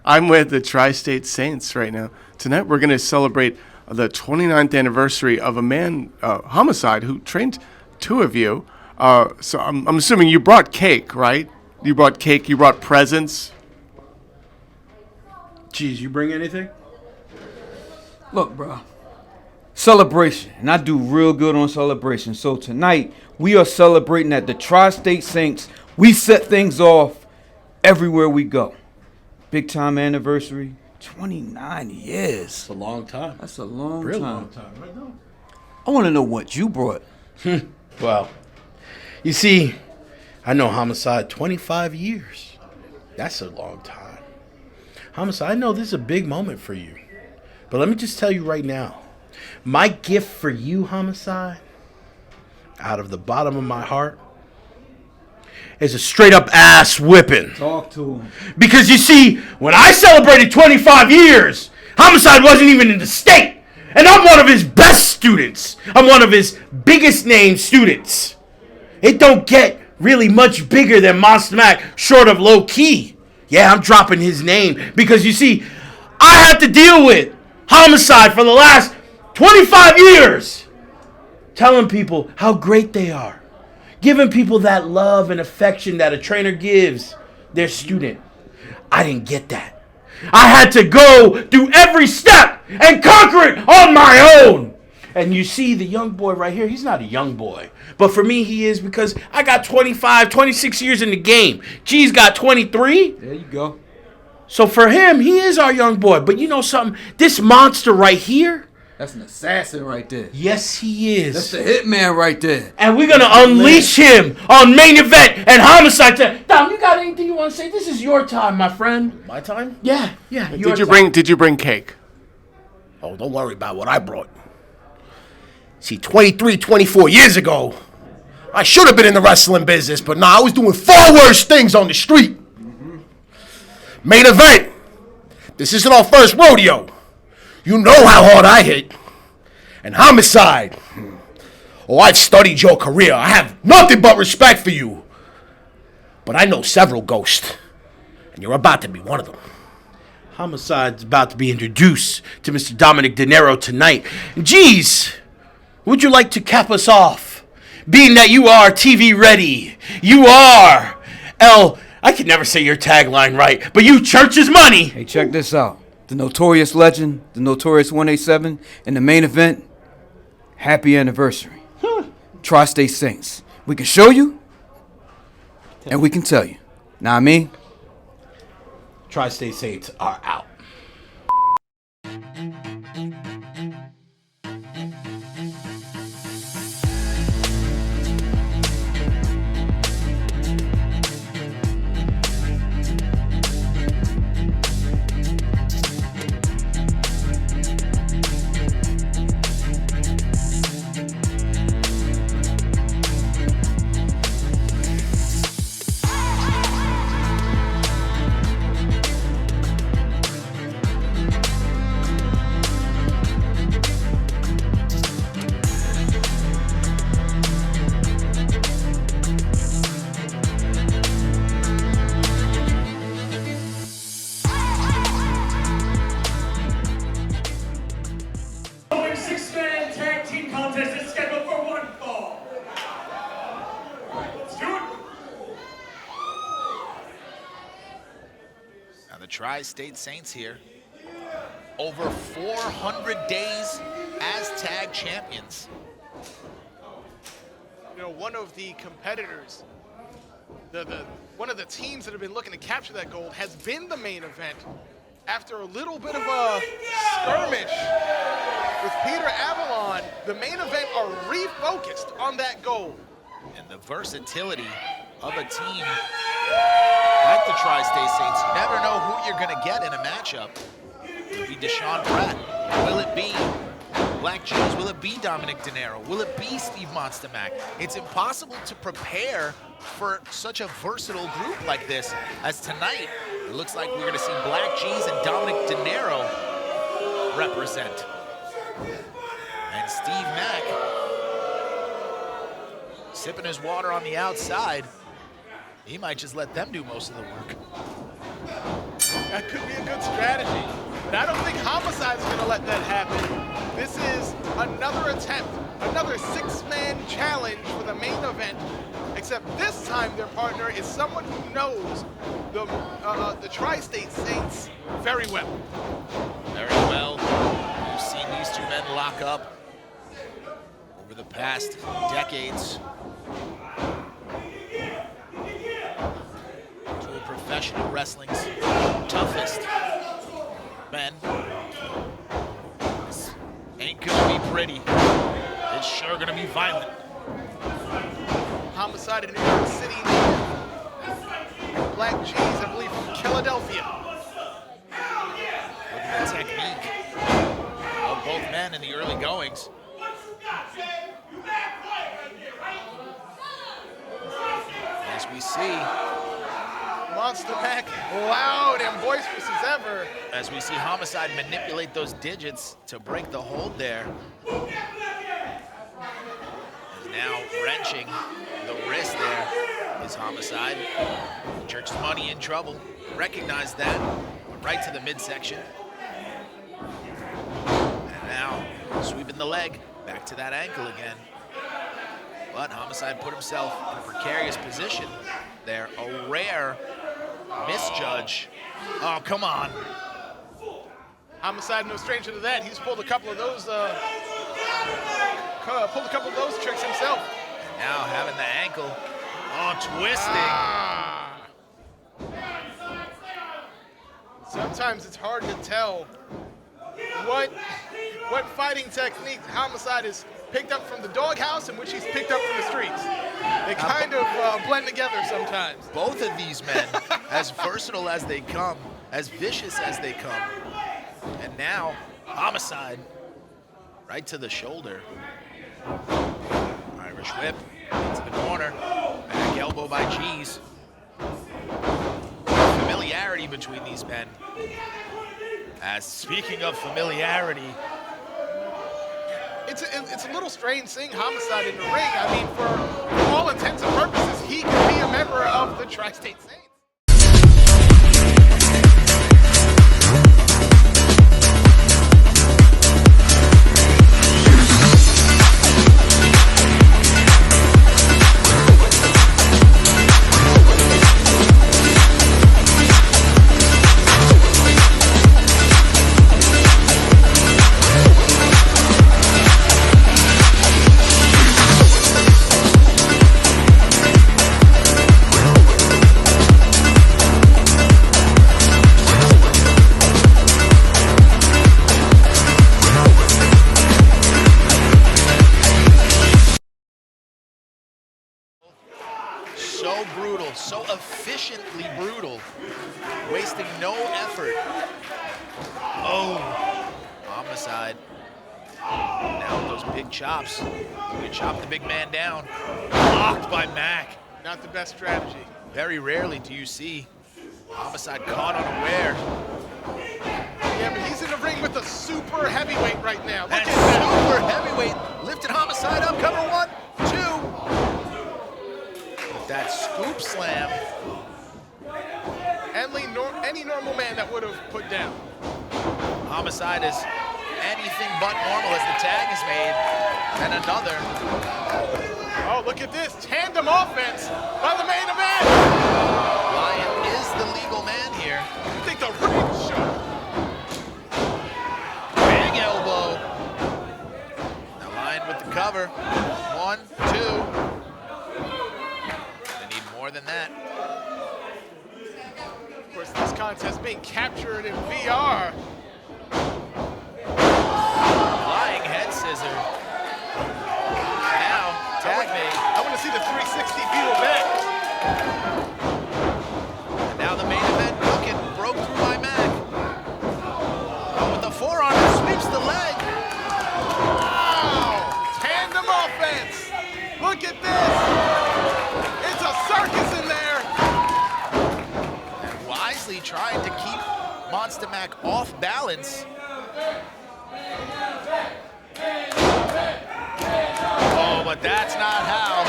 I'm with the Tri-State Saints right now. Tonight we're going to celebrate the 29th anniversary of a man, Homicide, who trained two of you. So I'm assuming you brought cake, right? You brought cake, you brought presents. Geez, you bring anything? Look, bro. Celebration, and I do real good on celebration. So tonight, we are celebrating at the Tri-State Saints. We set things off everywhere we go. Big time anniversary, 29 years. It's a long time. That's a long Real time. long time, right now. I want to know what you brought. Well, you see, I know Homicide 25 years. That's a long time. Homicide, I know this is a big moment for you. But let me just tell you right now, my gift for you, Homicide, out of the bottom of my heart, is a straight up ass whipping. Talk to him. Because you see, when I celebrated 25 years, Homicide wasn't even in the state. And I'm one of his best students. I'm one of his biggest name students. It don't get really much bigger than Monster Mac, short of low key. Yeah, I'm dropping his name because you see, I had to deal with Homicide for the last 25 years. Telling people how great they are. Giving people that love and affection that a trainer gives their student. I didn't get that. I had to go through every step and conquer it on my own. And you see the young boy right here, he's not a young boy. But for me, he is because I got 25, 26 years in the game. G's got 23. There you go. So for him, he is our young boy. But you know something? This monster right here. That's an assassin right there. Yes, he is. That's the hitman right there. And we're going to unleash him on Main Event and Homicide. Dom, you got anything you want to say? This is your time, my friend. My time? Yeah. Did you bring cake? Oh, don't worry about what I brought. See, 23, 24 years ago, I should have been in the wrestling business, but nah, I was doing far worse things on the street. Main Event. This isn't our first rodeo. You know how hard I hit. And Homicide. Oh, I've studied your career. I have nothing but respect for you. But I know several ghosts. And you're about to be one of them. Homicide's about to be introduced to Mr. Dominic De Niro tonight. Geez, would you like to cap us off? Being that you are TV ready. You are I can never say your tagline right, but you church's money. Hey, check this out. The Notorious legend, the Notorious 187, and the Main Event, happy anniversary. Tri-State Saints. We can show you, and we can tell you. Know what I mean? Tri-State Saints are out. Six-man tag team contest is scheduled for one fall. Let's do it. Now the Tri-State Saints here. Over 400 days as tag champions. You know, one of the competitors, one of the teams that have been looking to capture that gold has been the Main Event. After a little bit of a skirmish with Peter Avalon, the Main Event are refocused on that gold. And the versatility of a team like the Tri-State Saints, you never know who you're going to get in a matchup. Will it be Deshaun Pratt? Will it be Black Jews? Will it be Dominic De Niro? Will it be Steve Monster Mac? It's impossible to prepare for such a versatile group like this, as tonight it looks like we're going to see Black G's and Dominic De Niro represent. And Steve Mack sipping his water on the outside. He might just let them do most of the work. That could be a good strategy. But I don't think Homicide's going to let that happen. This is another attempt, another six-man challenge for the main event. Except this time their partner is someone who knows the Tri-State Saints very well. Very well. We've seen these two men lock up over the past decades. Two of professional wrestling's toughest men. This ain't gonna be pretty. It's sure gonna be violent. Homicide in New York City. Black G's, I believe, from Philadelphia. Look at the technique of both men in the early goings. As we see, Monster Mac, loud and boisterous as ever. as we see Homicide manipulate those digits to break the hold there. Is now wrenching the wrist there is Homicide. Church's money in trouble. Recognize that. Went right to the midsection. And now sweeping the leg back to that ankle again. But Homicide put himself in a precarious position there. A rare misjudge. Oh, come on. Homicide, no stranger to that. He's pulled a couple of those tricks himself. And now having the ankle. Oh, twisting. Sometimes it's hard to tell what fighting technique Homicide has picked up from the doghouse and which he's picked up from the streets. They kind of blend together sometimes. Both of these men, as versatile as they come, as vicious as they come. And now, Homicide, right to the shoulder. Irish whip, into the corner. Back elbow by G's. Familiarity between these men. As speaking of familiarity, It's a little strange seeing Homicide in the ring. I mean, for all intents and purposes, he could be a member of the Tri-State Saints. so brutal, so efficiently brutal, wasting no effort. Oh, Homicide. Now with those big chops, you can chop the big man down. Blocked by Mac. Not the best strategy. Very rarely do you see Homicide caught unaware. Yeah, but he's in the ring with a super heavyweight right now. Look And at that. super heavyweight lifted Homicide up. Cover 1, 2. With that scoop slam. Any normal man that would have put down. Homicide is anything but normal as the tag is made. And another. Oh, look at this tandem offense by the main event. Lion is the legal man here. I think the ring shot. Big elbow. Now Lion with the cover. 1, 2. They need more than that. Of course, this contest being captured in VR. Flying head scissor. Now, tag made. I want to see the 360 view of that. And now the main event cooking. Broke through by Mac. Oh, with the forearm, sweeps the leg. Wow! Tandem offense. Look at this. It's a circus in there. And wisely trying to keep Monster Mac off balance. Oh, but that's not how.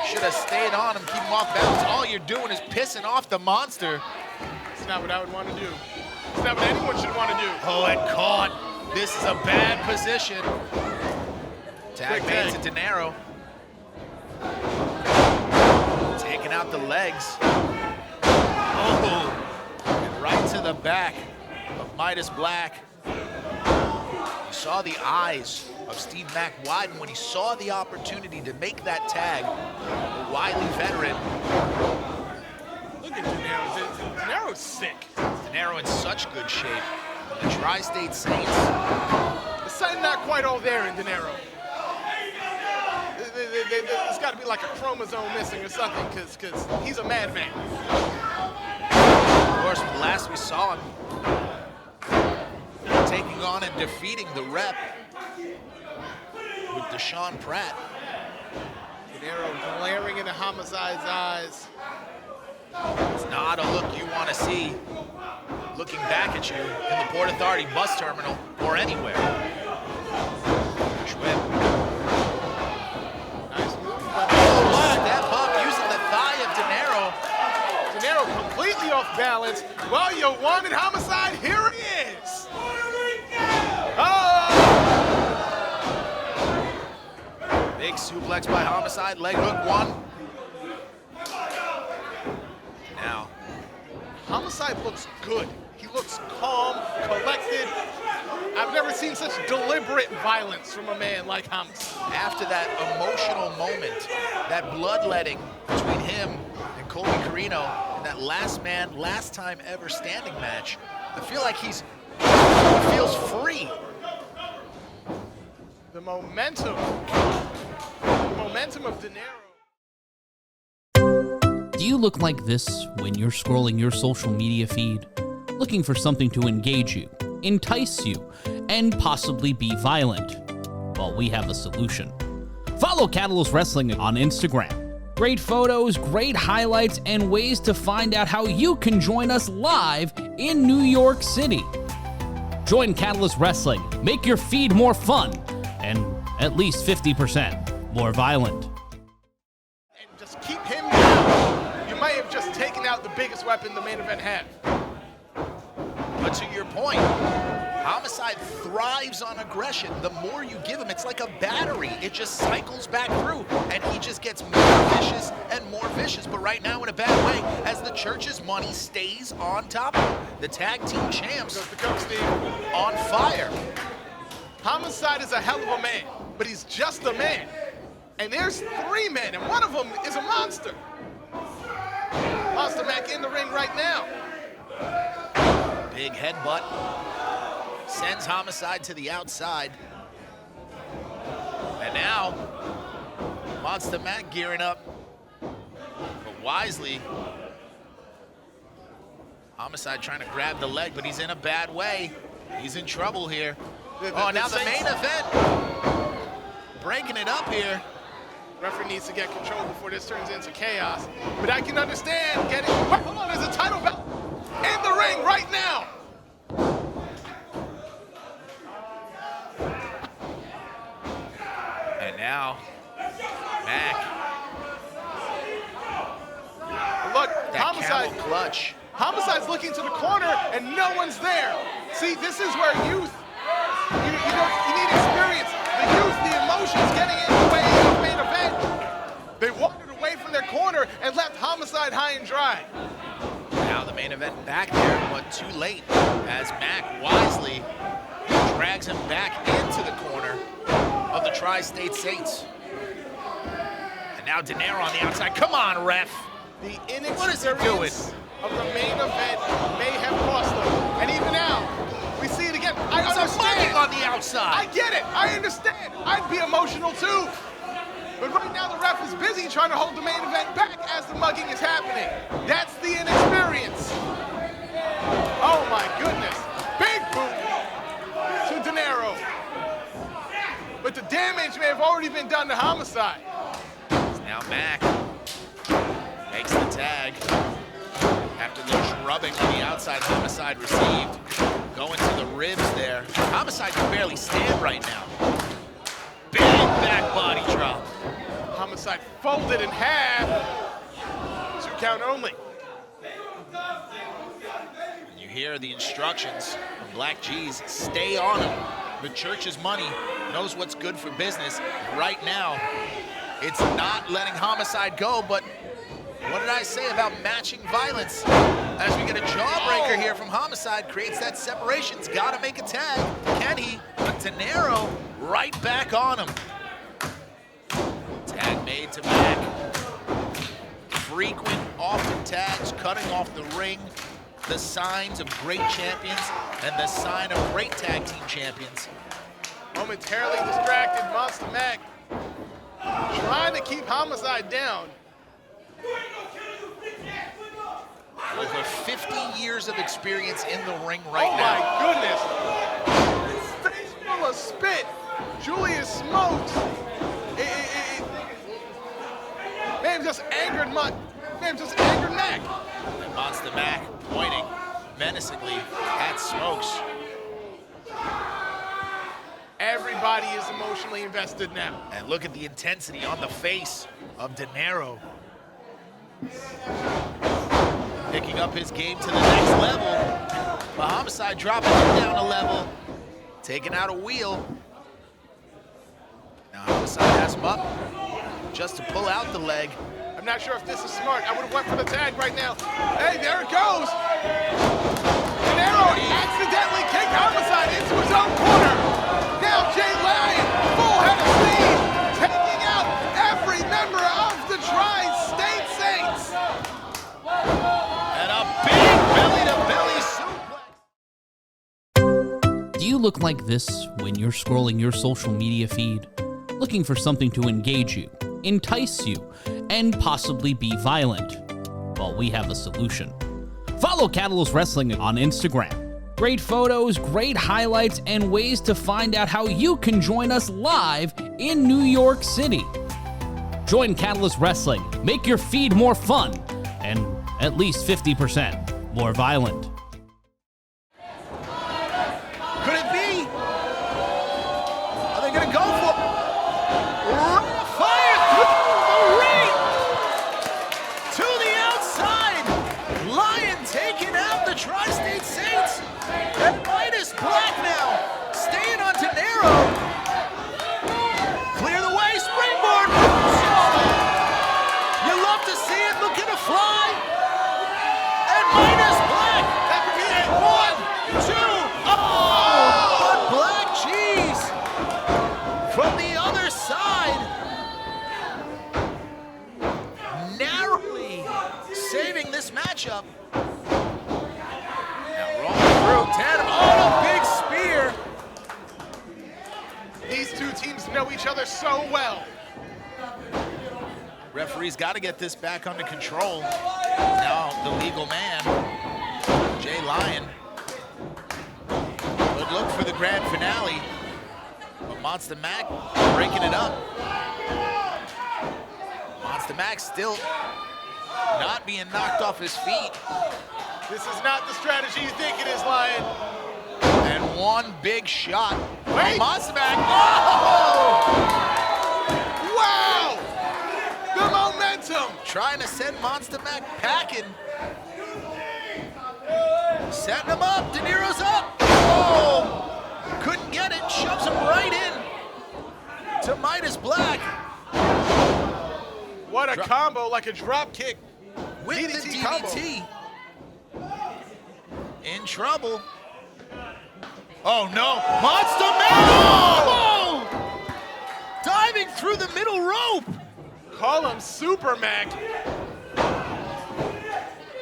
Should have stayed on him, keep him off balance. All you're doing is pissing off the monster. It's not what I would want to do. It's not what anyone should want to do. Oh, and caught. This is a bad position. Tag made to Dinero. Taking out the legs. Oh, and right to the back of Midas Black. You saw the eyes of Steve Mack widen when he saw the opportunity to make that tag. The wily veteran. Look at Dinero. Dinero's sick. Dinero in such good shape. The Tri-State Saints. The sign not quite all there in Dinero. There's got to be like a chromosome missing or something, because he's a madman. Of course, last we saw him taking on and defeating the Rep with Deshaun Pratt. Dinero glaring into Homicide's eyes. It's not a look you want to see looking back at you in the Port Authority bus terminal or anywhere. Schwinn. Nice move. Step up using the thigh of Dinero. Dinero completely off balance. Well, you wanted Homicide. Here he is. Oh! Big suplex by Homicide. Leg hook one. Now, Homicide looks good. He looks calm, collected. I've never seen such deliberate violence from a man like Homicide. after that emotional moment, that bloodletting between him and Colby Carino in that last man, last time ever standing match, I feel like he feels free. The momentum of Dinero. Do you look like this when you're scrolling your social media feed? Looking for something to engage you, entice you, and possibly be violent? Well, we have a solution. Follow Catalyst Wrestling on Instagram. Great photos, great highlights, and ways to find out how you can join us live in New York City. Join Catalyst Wrestling, make your feed more fun, and at least 50% more violent. And just keep him down. You might have just taken out the biggest weapon the main event had. But to your point, Homicide thrives on aggression. The more you give him, it's like a battery. It just cycles back through, and he just gets more vicious and more vicious. But right now, in a bad way, as the church's money stays on top of him. The tag team champs Goes the coach, Steve. on fire. Homicide is a hell of a man, but he's just a man. And there's three men, and one of them is a monster. Monster Mac in the ring right now. Big headbutt. Sends Homicide to the outside. And now, Monster Mac gearing up. But wisely, Homicide trying to grab the leg, but he's in a bad way. He's in trouble here. Now the main event. Breaking it up here. Referee needs to get control before this turns into chaos. But I can understand getting... Wait, hold on, there's a title belt in the ring right now. And now, Mac. Look, That Homicide... camel clutch. Homicide's looking to the corner and no one's there. See, this is where youth, you need experience. The youth, the emotions getting in the way of the main event. They wandered away from their corner and left Homicide high and dry. Now the main event back there, but too late as Mac wisely drags him back into the corner of the Tri-State Saints. And now Dinero on the outside. Come on, ref. The What is he doing? inexperience of the main event may have cost them. And even now, we see it again. I It's a mugging understand. on the outside. I get it. I understand. I'd be emotional too. But right now the ref is busy trying to hold the main event back as the mugging is happening. That's the inexperience. Oh my goodness. Big boot to Dinero. But the damage may have already been done to Homicide. Now Mac makes the tag. After the drubbing on the outside, Homicide received. Going to the ribs there. Homicide can barely stand right now. Big back body drop. Homicide folded in half. 2 count only. You hear the instructions from Black G's. Stay on him. The church's money knows what's good for business. Right now, it's not letting Homicide go, but what did I say about matching violence? As we get a jawbreaker here from Homicide, creates that separation. He's got to make a tag. Can he? But De Niro right back on him. Tag made to Mac. Frequent, often tags, cutting off the ring. The signs of great champions and the sign of great tag team champions. Momentarily distracted, Monster Mac trying to keep Homicide down. Over 50 years of experience in the ring right Oh now. my goodness. Face full of spit. Julius Smokes. Man just angered Mac. And Monster Mac pointing menacingly at Smokes. Everybody is emotionally invested now. And look at the intensity on the face of De Niro. Picking up his game to the next level. But Homicide dropping him down a level. Taking out a wheel. Now Homicide has him up just to pull out the leg. I'm not sure if this is smart. I would have went for the tag right now. Hey, there it goes. De Niro accidentally kicked Homicide into his own corner. Now Jay Lyon, full head of steam, taking out every member of the Tri-State Saints. And a big belly-to-belly suplex. Do you look like this when you're scrolling your social media feed? Looking for something to engage you, entice you, and possibly be violent? Well, we have a solution. Follow Catalyst Wrestling on Instagram. Great photos, great highlights, and ways to find out how you can join us live in New York City. Join Catalyst Wrestling, make your feed more fun, and at least 50% more violent. Could it be? Are they gonna go for fire through the ring to the outside? Lion taking out the Tri-State Saints. And Midas Black now staying on De Niro. Clear the way, springboard. You love to see it, looking to fly. And Midas Black. That could be it. 1, 2. Oh! But Black Cheese from the other side, narrowly saving this matchup. Now rolling through 10. Oh, big spear. These two teams know each other so well. Referee's got to get this back under control. Now the legal man, Jay Lyon, would look for the grand finale. But Monster Mac breaking it up. Monster Mac still not being knocked off his feet. This is not the strategy you think it is, Lion. And one big shot. Wait. Monster Mac. Oh! Wow! The momentum. Trying to send Monster Mac packing. Setting him up. De Niro's up. Oh! Couldn't get it. Shoves him right in to Midas Black. What a combo, like a drop kick. With DDT the combo. DDT. In trouble. Oh no, Monster Man! Oh! Diving through the middle rope. Call him Super Mac.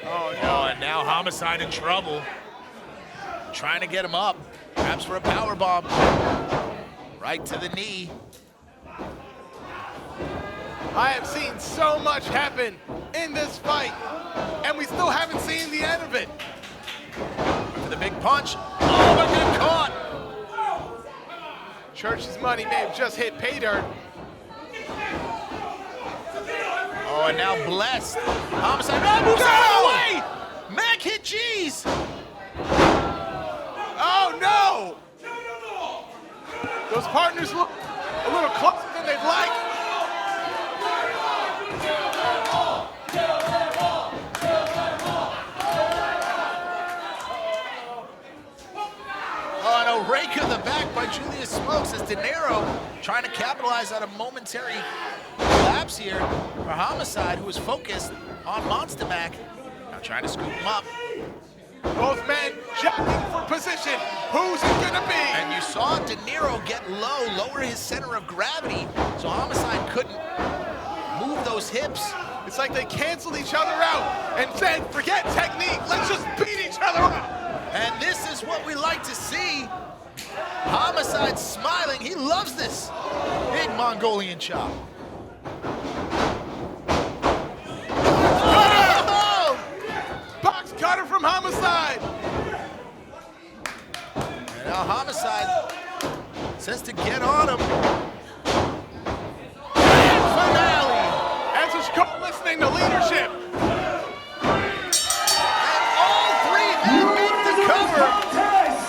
Oh no, and now Homicide in trouble. Trying to get him up, perhaps for a power bomb. Right to the knee. I have seen so much happen in this fight, and we still haven't seen the end of it. For the big punch. Oh, but good caught. Church's money may have just hit pay dirt. Oh, and now Blessed. Homicide. Oh, moves out of the way. Mac hit G's. Oh no! Those partners look a little closer than they'd like. rake of the back by Julius Smokes as De Niro trying to capitalize on a momentary lapse here for Homicide, who was focused on Monster Mac. Now trying to scoop him up. Both men jockeying for position. Who's it gonna be? And you saw De Niro get low, lower his center of gravity, so Homicide couldn't move those hips. It's like they canceled each other out and said, forget technique, let's just beat each other up. And this is what we like to see. Homicide smiling, he loves this big Mongolian chop. Cutter! Box cutter from Homicide. And now Homicide says to get on him. And finale. That's what you call listening to leadership. And all three men make the cover. Contest,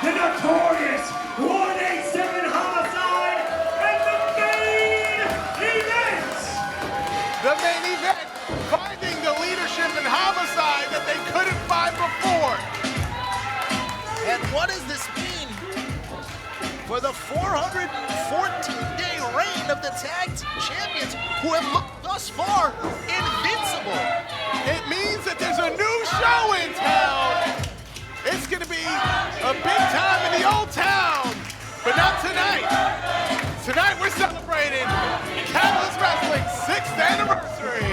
the Notorious 187 Homicide and the main event. The main event, finding the leadership in Homicide that they couldn't find before. And what does this mean for the 414-day reign of the tag team champions who have looked thus far invincible? It means that there's a new show in town. It's gonna be a big time in the old town, but not tonight. Tonight we're celebrating Catalyst Wrestling's 6th anniversary.